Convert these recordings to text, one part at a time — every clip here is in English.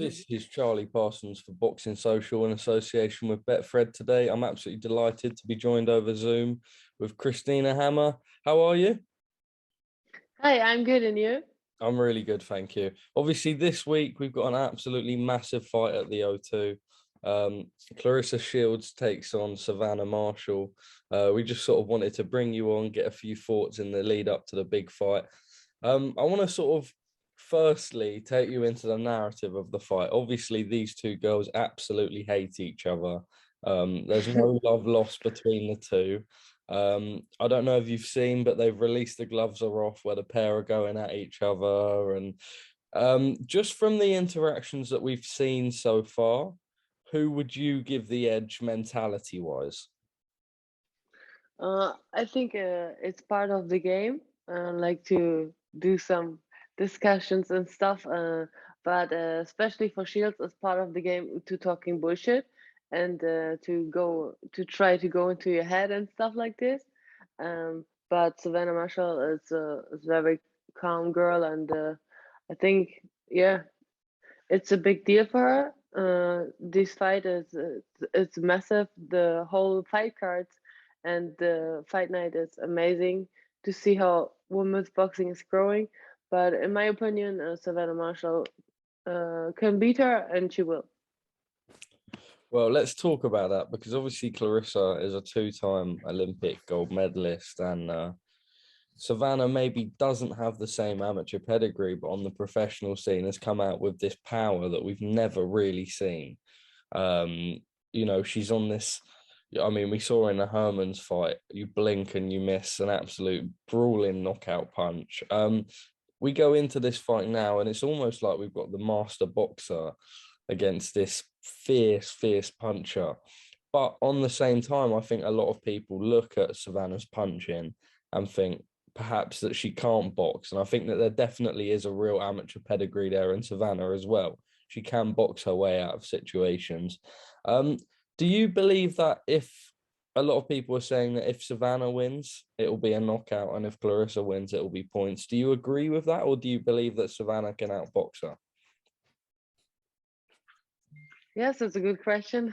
This is Charlie Parsons for Boxing Social in association with Betfred today. I'm absolutely delighted to be joined over Zoom with Christina Hammer. How are you? Hi, I'm good, and you? I'm really good, thank you. Obviously, this week we've got an absolutely massive fight at the O2. Claressa Shields takes on Savannah Marshall. We just sort of wanted to bring you on, get a few thoughts in the lead up to the big fight. I want to sort of firstly take you into the narrative of the fight. Obviously, these two girls absolutely hate each other. There's no love lost between the two. I don't know if you've seen, but they've released the gloves are off where the pair are going at each other. And just from the interactions that we've seen so far, who would you give the edge mentality wise? I think it's part of the game. Like to do some discussions and stuff. But especially for Shields, it's part of the game to talking bullshit and to try to go into your head and stuff like this. But Savannah Marshall is a very calm girl, and I think yeah, it's a big deal for her. This fight is it's massive. The whole fight card and the fight night is amazing to see how women's boxing is growing. But in my opinion, Savannah Marshall can beat her, and she will. Well, let's talk about that because obviously Claressa is a two-time Olympic gold medalist, and Savannah maybe doesn't have the same amateur pedigree, but on the professional scene has come out with this power that we've never really seen. Um, she's on this. I mean, we saw in the Herman's fight, you blink and you miss an absolute brawling knockout punch. We go into this fight now, and it's almost like we've got the master boxer against this fierce puncher. But on the same time, I think a lot of people look at Savannah's punching and think perhaps that she can't box. And I think that there definitely is a real amateur pedigree there in Savannah as well. She can box her way out of situations. Do you believe that if a lot of people are saying that if Savannah wins, it will be a knockout, and if Claressa wins, it will be points? Do you agree with that, or do you believe that Savannah can outbox her? Yes, that's a good question.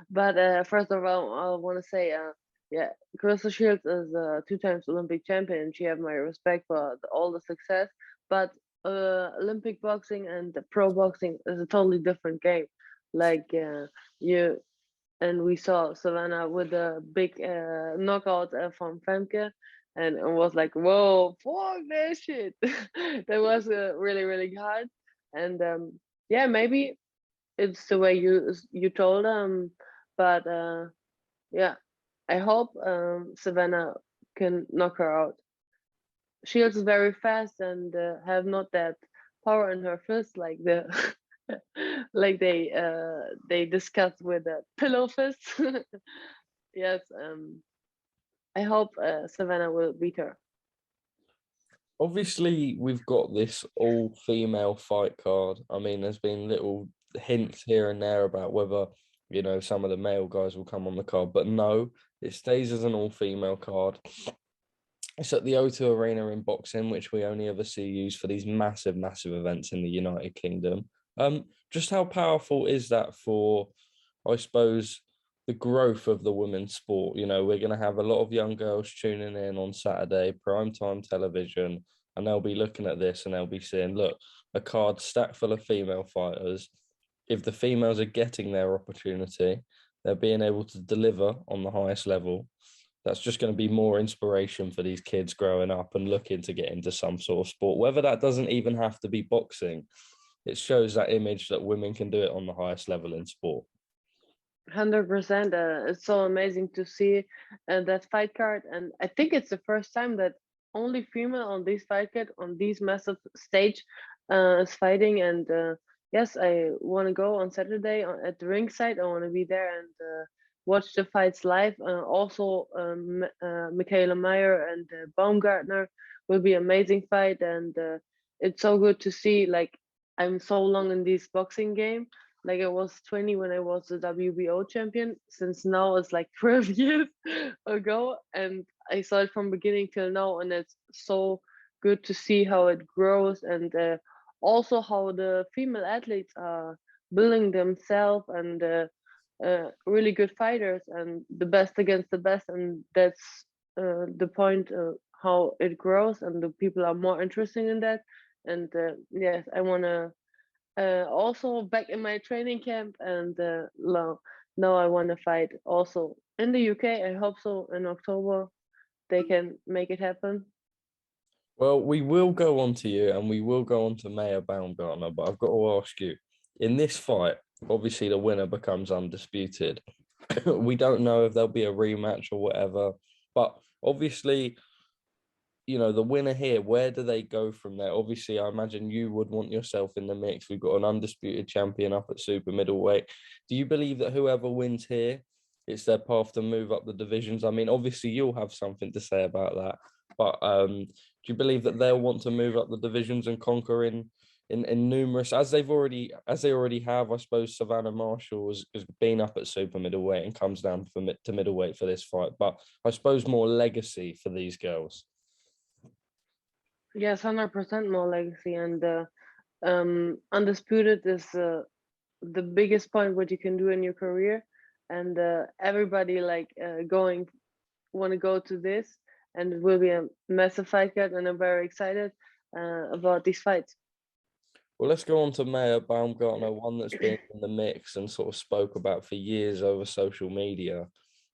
But first of all, I want to say, yeah, Claressa Shields is a two times Olympic champion. She have my respect for all the success. But Olympic boxing and the pro boxing is a totally different game. Like you and we saw Savannah with a big knockout from Femke, and it was like, whoa, fuck that shit. That was really hard, and yeah, maybe it's the way you told but yeah, I hope Savannah can knock her out. Shields is very fast and have not that power in her fist like the like they discussed with the pillow fist. Yes, I hope Savannah will beat her. Obviously, we've got this all-female fight card. I mean, there's been little hints here and there about whether, some of the male guys will come on the card, but no, it stays as an all-female card. It's at the O2 Arena in boxing, which we only ever see used for these massive events in the United Kingdom. Just how powerful is that for, I suppose, the growth of the women's sport? We're going to have a lot of young girls tuning in on Saturday, primetime television, and they'll be looking at this and they'll be saying, look, a card stacked full of female fighters. If the females are getting their opportunity, they're being able to deliver on the highest level. That's just going to be more inspiration for these kids growing up and looking to get into some sort of sport, whether that doesn't even have to be boxing. It shows that image that women can do it on the highest level in sport. 100%. It's so amazing to see that fight card, and I think it's the first time that only female on this fight card on this massive stage is fighting. And yes, I want to go on Saturday at the ringside. I want to be there and watch the fights live. Also, Michaela Meyer and Baumgartner will be amazing fight, and it's so good to see. Like, I'm so long in this boxing game. Like, I was 20 when I was the WBO champion. Since now it's like 12 years ago, and I saw it from beginning till now, and it's so good to see how it grows. And also how the female athletes are building themselves and really good fighters and the best against the best, and that's the point how it grows and the people are more interested in that. And yes, I want to also back in my training camp, and now I want to fight also in the UK. I hope so in October they can make it happen. Well, we will go on to you and we will go on to Maya Baumgartner, but I've got to ask you, in this fight, obviously the winner becomes undisputed. We don't know if there'll be a rematch or whatever, but obviously, the winner here, where do they go from there? Obviously, I imagine you would want yourself in the mix. We've got an undisputed champion up at super middleweight. Do you believe that whoever wins here, it's their path to move up the divisions? I mean, obviously, you'll have something to say about that, but do you believe that they'll want to move up the divisions and conquer in numerous, as they already have? I suppose Savannah Marshall has been up at super middleweight and comes down to middleweight for this fight, but I suppose more legacy for these girls. Yes, 100% more legacy, and undisputed is the biggest point what you can do in your career, and everybody like going want to go to this, and it will be a massive fight card, and I'm very excited about these fights. Well, let's go on to Maya Baumgartner, one that's been in the mix and sort of spoke about for years over social media.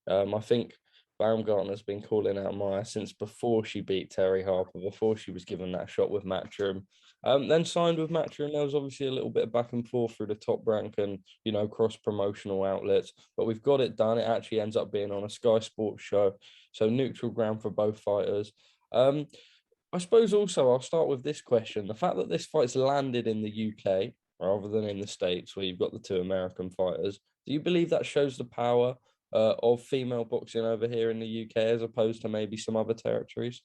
I think Baumgartner's been calling out Maya since before she beat Terry Harper, before she was given that shot with Matchroom. Then signed with Matchroom. There was obviously a little bit of back and forth through the Top Rank and, cross promotional outlets, but we've got it done. It actually ends up being on a Sky Sports show, so neutral ground for both fighters. I suppose also I'll start with this question. The fact that this fight's landed in the UK rather than in the States, where you've got the two American fighters, do you believe that shows the power of female boxing over here in the UK as opposed to maybe some other territories?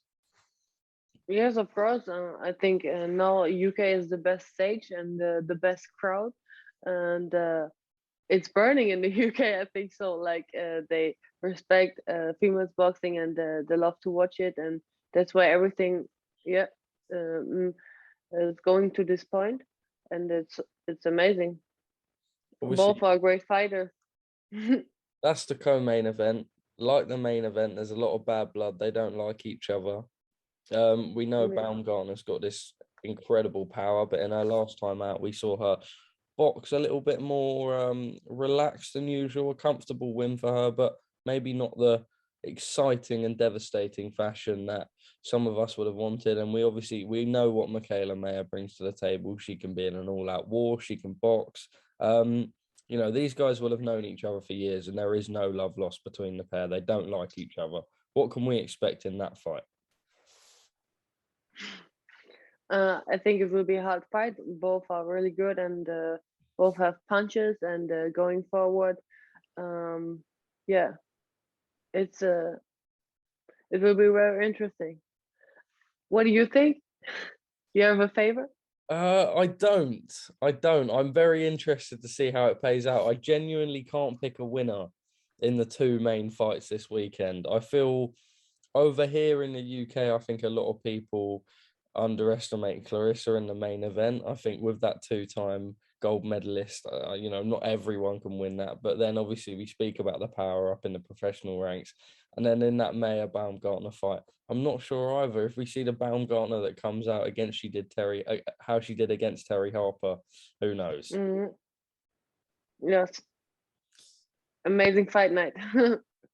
Yes, of course. I think now UK is the best stage and the best crowd, and it's burning in the UK. I think so. Like they respect females boxing, and they love to watch it, and that's why everything, yeah, um, is going to this point, and it's amazing. Both Obviously, are great fighters. that's the co-main event. Like the main event, there's a lot of bad blood. They don't like each other. We know Yeah. Baumgartner's got this incredible power, but in her last time out, we saw her box a little bit more relaxed than usual, a comfortable win for her, but maybe not the exciting and devastating fashion that some of us would have wanted. And we know what Michaela Mayer brings to the table. She can be in an all-out war, she can box. These guys will have known each other for years, and there is no love lost between the pair. They don't like each other. What can we expect in that fight? I think it will be a hard fight. Both are really good, and both have punches and going forward. Um, yeah, it's it will be very interesting. What do you think? You have a favor? I don't. I don't. I'm very interested to see how it plays out. I genuinely can't pick a winner in the two main fights this weekend. I feel over here in the UK, I think a lot of people underestimate Claressa in the main event. I think with that two-time gold medalist, not everyone can win that. But then obviously we speak about the power up in the professional ranks. And then in that Maya Baumgartner fight, I'm not sure either. If we see the Baumgartner that comes out against how she did against Terry Harper, who knows? Mm, yes, amazing fight night.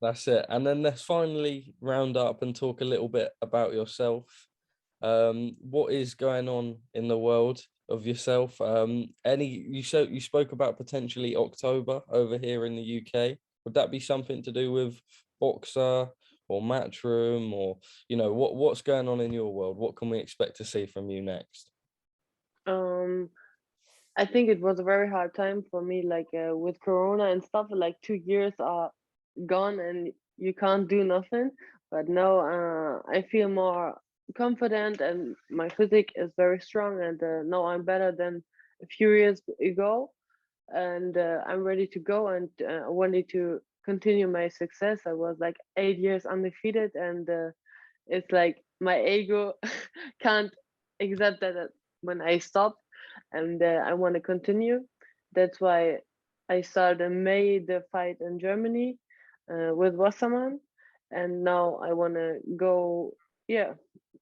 That's it. And then let's finally round up and talk a little bit about yourself. What is going on in the world of yourself? You spoke about potentially October over here in the UK. Would that be something to do with Boxer or Matchroom, or what's going on in your world? What can we expect to see from you next? um, I think it was a very hard time for me, like with Corona and stuff. Like 2 years are gone, and you can't do nothing. But now I feel more confident, and my physique is very strong, and now I'm better than a few years ago, and I'm ready to go, and I wanted to continue my success. I was like 8 years undefeated, and it's like my ego can't accept that when I stopped. and I want to continue. That's why I started in May the fight in Germany with Wasserman, and now I want to go, yeah,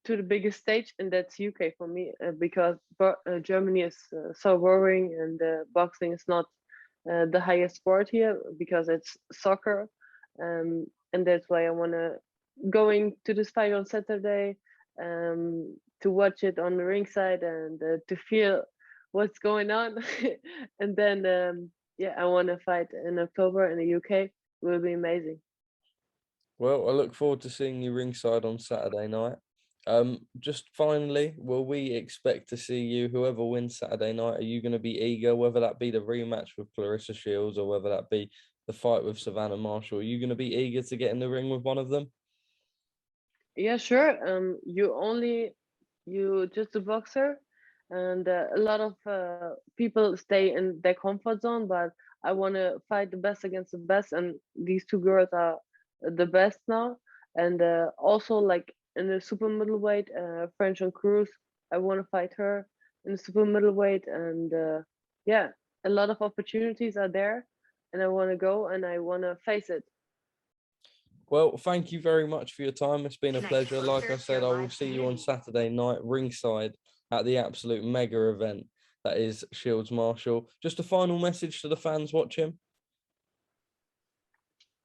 to the biggest stage, and that's UK for me because Germany is so boring, and boxing is not the highest sport here because it's soccer, and that's why I want to going to this fight on Saturday, to watch it on the ringside and to feel what's going on, and then yeah, I want to fight in October in the UK. It will be amazing. Well, I look forward to seeing you ringside on Saturday night. Just finally, will we expect to see you, whoever wins Saturday night, are you going to be eager, whether that be the rematch with Claressa Shields or whether that be the fight with Savannah Marshall? Are you going to be eager to get in the ring with one of them? Yeah, sure. You just a boxer, and a lot of people stay in their comfort zone. But I want to fight the best against the best, and these two girls are the best now. And also, like in the super middleweight, French and Cruz, I want to fight her in the super middleweight, and yeah, a lot of opportunities are there, and I want to go and I want to face it. Well, thank you very much for your time. It's been a pleasure. Like I said, I will see you on Saturday night ringside at the absolute mega event that is Shields Marshall. Just a final message to the fans watching.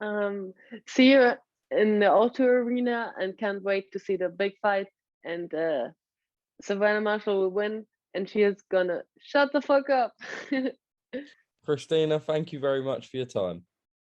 Um, See you in the O2 Arena and can't wait to see the big fight. And Savannah Marshall will win, and she is gonna shut the fuck up. Christina, thank you very much for your time.